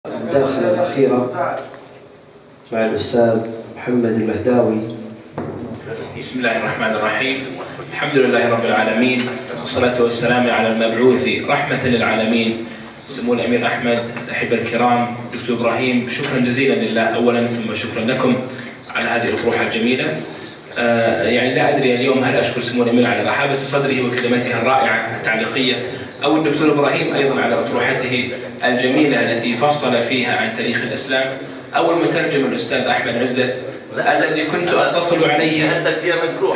المداخلة الأخيرة مع الأستاذ محمد المهداوي. بسم الله الرحمن الرحيم. الحمد لله رب العالمين، والصلاة والسلام على المبعوث رحمة للعالمين سمو الأمير أحمد. الأحبة الكرام، دكتور إبراهيم، شكرا جزيلا لله أولا، ثم شكرا لكم على هذه الأطروحة الجميلة. يعني لا أدري اليوم هل أشكر سمو الأمير على رحابة صدره وكلمته الرائعة التعليقية، أو الدكتور إبراهيم أيضا على أطروحته الجميلة التي فصل فيها عن تاريخ الإسلام، أو المترجم الأستاذ أحمد عزت الذي كنت أتصل عليه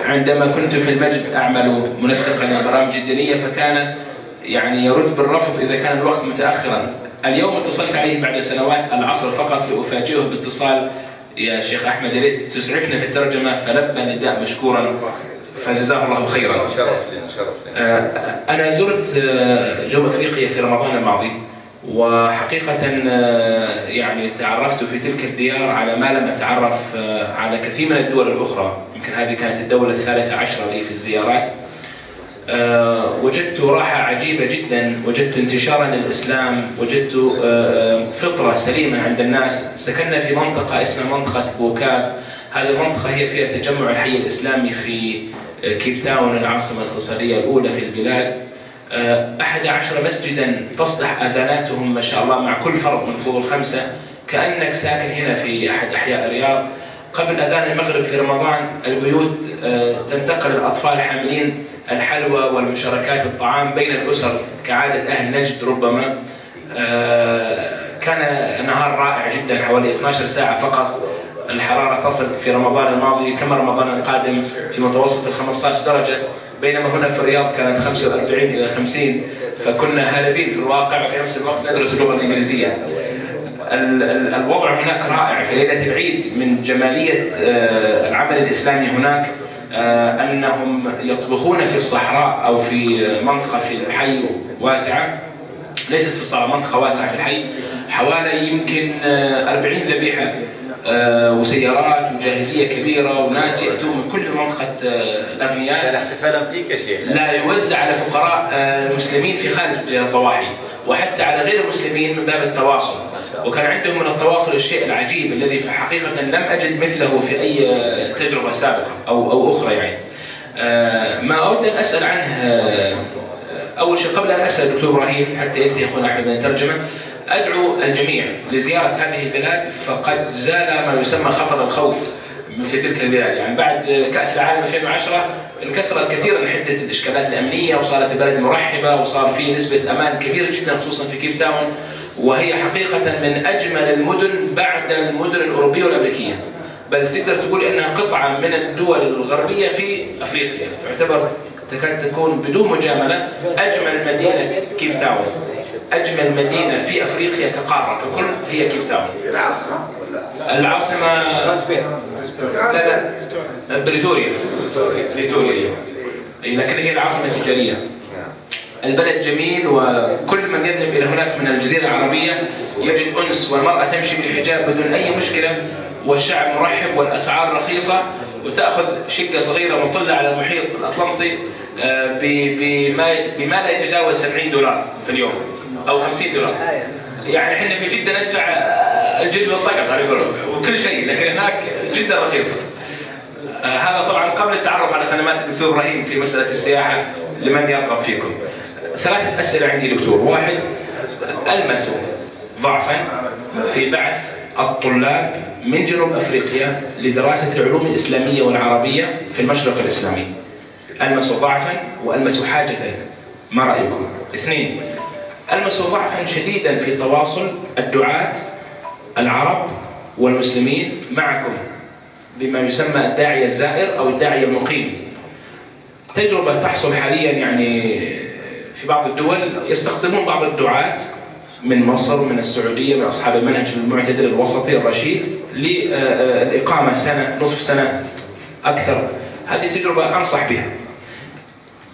عندما كنت في المجد أعمل منسقا للبرامج الدينية، فكان يعني يرد بالرفض إذا كان الوقت متأخرا. اليوم اتصلت عليه بعد سنوات العصر فقط لأفاجئه باتصال: يا شيخ أحمد، يا ريت تسعفنا في الترجمة، فلبى نداء مشكورا فجزاه الله خيرا. أنا زرت جنوب أفريقيا في رمضان الماضي، وحقيقة يعني تعرفت في تلك الديار على ما لم أتعرف على كثير من الدول الأخرى. يمكن هذه كانت الدولة ال13 لي في الزيارات. وجدت راحة عجيبة جدا، وجدت انتشارا للإسلام، وجدت فطرة سليمة عند الناس. سكننا في منطقة اسمها منطقة بوكاب. هذه المنطقة هي فيها تجمع الحي الإسلامي في كيب تاون، العاصمة الاقتصادية الأولى في البلاد. 11 مسجدا تصلح أذاناتهم ما شاء الله مع كل فرد من فوق ال5، كأنك ساكن هنا في أحد أحياء الرياض. قبل أذان المغرب في رمضان البيوت تنتقل الأطفال حاملين الحلوى والمشاركات الطعام بين الأسر كعادة أهل نجد ربما. كان نهار رائع جدا، حوالي 12 ساعة فقط. الحرارة تصل في رمضان الماضي كما رمضان القادم في متوسط 15 درجة، بينما هنا في الرياض كانت 45 إلى 50، فكنا هاربين في الواقع وفي نفس الوقت ندرس اللغة الإنجليزية. الوضع هناك رائع. في ليلة العيد من جمالية العمل الإسلامي هناك أنهم يطبخون في الصحراء أو في منطقة في الحي واسعة، ليست في الصحراء، منطقة واسعة في الحي، حوالي يمكن 40 ذبيحة وسيارات وجاهزية كبيرة، وناس يأتون من كل منطقة الأغنياء. كان احتفالا فيك يا شيخ. لا، يوزع على فقراء المسلمين في خارج الضواحي، وحتى على غير المسلمين من باب التواصل. وكان عندهم من التواصل الشيء العجيب الذي في حقيقة لم أجد مثله في أي تجربة سابقة أو أخرى. يعني ما أود أن أسأل عنه أول شيء، قبل أن أسأل الدكتور إبراهيم حتى ينتهي أخونا أحمد من الترجمة، أدعو الجميع لزيارة هذه البلاد، فقد زال ما يسمى خطر الخوف في تلك البلاد. يعني بعد كأس العالم 2010 انكسرت كثيرا حدة الإشكالات الأمنية، وصارت البلد مرحبة، وصار في نسبة أمان كبيرة جدا خصوصا في كيب تاون، وهي حقيقة من أجمل المدن بعد المدن الأوروبية والأمريكية، بل تقدر تقول أنها قطعة من الدول الغربية في أفريقيا. تعتبر تكاد تكون بدون مجاملة أجمل مدينة كيب تاون. أجمل مدينة في أفريقيا كقارة ككل هي كيب تاون. العاصمة لا بريتوريا، لكن هي العاصمة التجارية. البلد جميل، وكل من يذهب إلى هناك من الجزيرة العربية يجد أنس، والمرأة تمشي بالحجاب بدون أي مشكلة، والشعب مرحب، والأسعار رخيصة، وتأخذ شقة صغيرة مطلة على المحيط الأطلنطي بما لا يتجاوز 70 دولار في اليوم أو 50 دولار. يعني احنا في جدة ندفع الجد والصقر وكل شيء، لكن هناك جدا رخيصة. هذا طبعا قبل التعرف على خدمات الدكتور إبراهيم في مسألة السياحة لمن يرغب فيكم. 3 أسئلة عندي دكتور. 1، ألمس ضعفا في بعث الطلاب من جنوب أفريقيا لدراسة العلوم الإسلامية والعربية في المشرق الإسلامي. ألمس ضعفا وألمس حاجة، ما رأيكم؟ 2، ألمس ضعفا شديدا في تواصل الدعاة العرب والمسلمين معكم بما يسمى الداعية الزائر أو الداعية المقيم. تجربة تحصل حاليا يعني في بعض الدول، يستخدمون بعض الدعاة من مصر ومن السعودية من أصحاب المنهج المعتدل الوسطي الرشيد للإقامة سنة، نصف سنة، أكثر. هذه تجربة أنصح بها.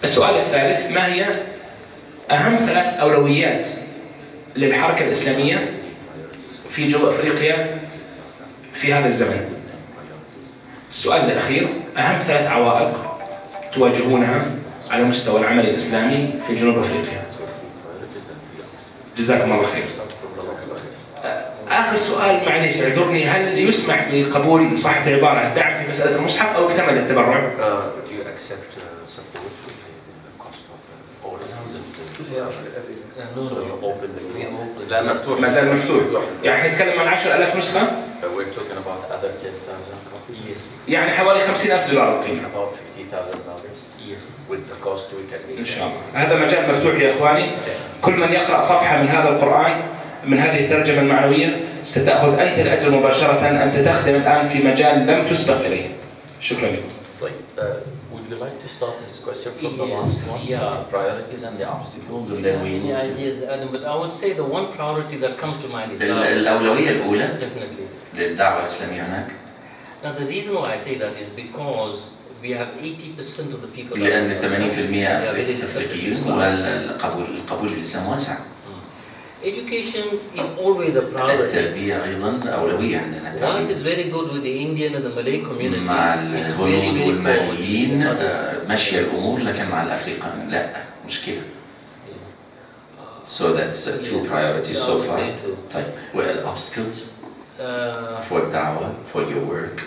السؤال الثالث: ما هي أهم 3 أولويات للحركة الإسلامية في جنوب أفريقيا في هذا الزمن؟ السؤال الأخير: أهم 3 عوائق تواجهونها على مستوى العمل الإسلامي في جنوب أفريقيا؟ جزاكم الله خير. آخر سؤال معليش اعذرني، هل يسمح بقبول صحة العبارة الدعم في مسألة المصحف أو اكتمل التبرع؟ لا مفتوح، ما زال مفتوح. يعني نتكلم عن 10,000 نسخة؟ يعني حوالي $50,000 القيمة. إن شاء الله. هذا مجال مفتوح يا إخواني، كل من يقرأ صفحة من هذا القرآن من هذه الترجمة المعنوية ستأخذ أنت الأجر مباشرة. أنت تخدم الآن في مجال لم تسبق إليه. شكرا لكم. طيب. Would you like to start this question from the last one? Yeah. The priorities and the obstacles, and then we The ideas, but I would say the one priority that comes to mind is الأولوية الأولى definitely للدعوة الإسلامية هناك. Now the reason why I say that is because we have 80% of the people. لأن 80% أفريقيين والقبول الإسلام واسع. Education is always a priority. التربية أيضا أولوية عندنا. Once it's very good with the Indian and the Malay community. مع الهنود والماليين ماشية الأمور، لكن مع الأفريقيين لا، مشكلة. So that's two priorities so far. طيب، well, obstacles for الدعوة, for your work.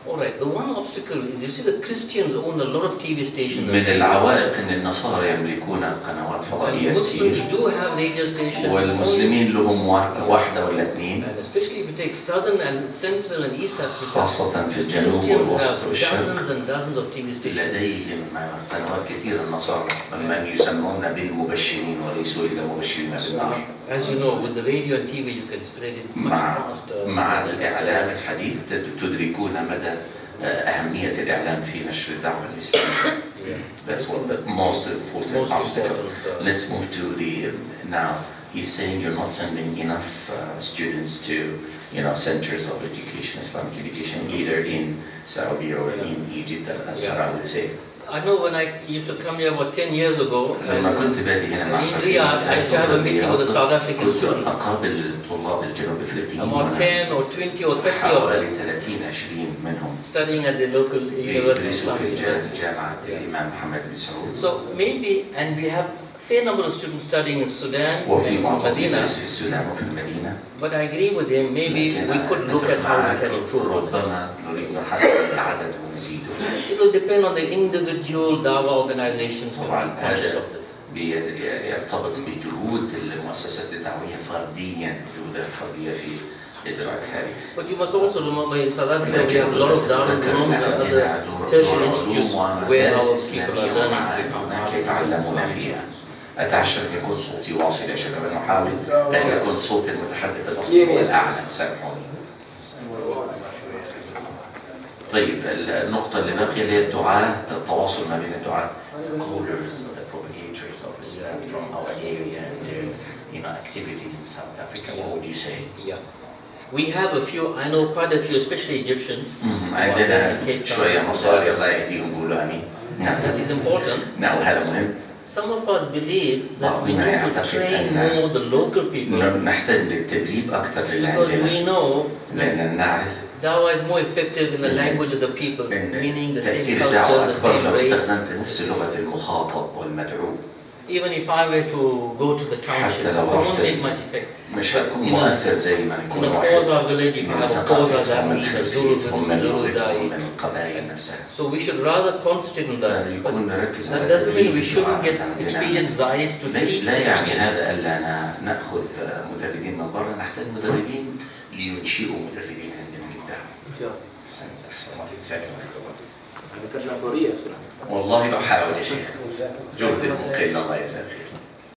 All right. The one obstacle is, you see, the Christians own a lot of TV stations. من العوائق ان النصارى يملكون قنوات فضائية كثير. Muslims do have radio stations. والمسلمين لهم واحدة ولا اثنين. And especially if you take southern and central and east Africa. خاصة في الجنوب والوسط والشرق. Dozens and dozens of TV stations. لديهم قنوات كثيرة النصارى، من يسمون بالمبشرين وليسوا إلا مبشرين بالنار. As you know, with the radio and TV, you can spread it much faster. مع الإعلام الحديث تدركون مدى أهمية الإعلام في نشر الدعوة الإسلامية. That's what the most important obstacle. Let's move to the now. He's saying you're not sending enough students to, centers of education, Islamic education, either in Saudi or in Egypt, as I would say. I know when I used to come here about 10 years ago, لما كنت باجي هنا مع I used to have a meeting with the South African students. كنت أقابل الطلاب الجنوب أفريقيين. About 10 or 20 or 30 of حوالي 30-20 منهم. studying at the local university. يدرسوا في جامعة الإمام محمد بن سعود. So maybe, and we have a fair number of students studying in Sudan وفي and معظم Medina. يدرس في السودان وفي المدينة. But I agree with him. Maybe we could look at how we can improve on it. ربما نريد نحسن العدد ونزيده. It will depend on the individual dawah organizations to be conscious of this. يرتبط بجهود المؤسسات الدعوية فرديا، جهودها الفردية في إدراك هذه. But you must also remember in South Africa we have a lot of Darul Ulooms and other tertiary institutes where our people are learning to become يتعلمون فيها. أتعشى أن يكون صوتي واصل يا شباب، أنا أحاول أن يكون صوت المتحدث الأصلي هو الأعلى، سامحوني. طيب النقطة اللي باقية اللي هي الدعاة، التواصل ما بين الدعاة callers, the propagators of Islam from our area and their activities in South Africa. What would you say? Yeah. We have a few, I know quite a few, especially Egyptians. عندنا شوية مصاري الله يهديهم قولوا آمين. That is important. نعم وهذا مهم. Some of us believe that we need to train more the local people. نحتاج للتدريب أكثر Because we know لأن نعرف Dawah is more effective in the language of the people, meaning the same تأثير culture, الدعوة the أكبر same لو race. استخدمت نفس لغة المخاطب والمدعو. Even if I were to go to the township, it won't make much effect. مش هتكون مؤثر زي ما In يكون a واحد Kosa village, if you have a Kosa, that من means a Zulu خلفيتهم village, من Zulu لغتهم Dai. من القبائل نفسها. So we should rather concentrate on that. But يكون نركز that على doesn't mean we تدريب shouldn't get الدعاة. experienced Dais to teach لا the يعني teachers. هذا ألا نأخذ مدربين من برا، نحتاج مدربين لينشئوا مدربين عندنا للدعوة. ترجمة فورية. والله بحاول يا شيخ، جهد المقل الله يجزاك خير.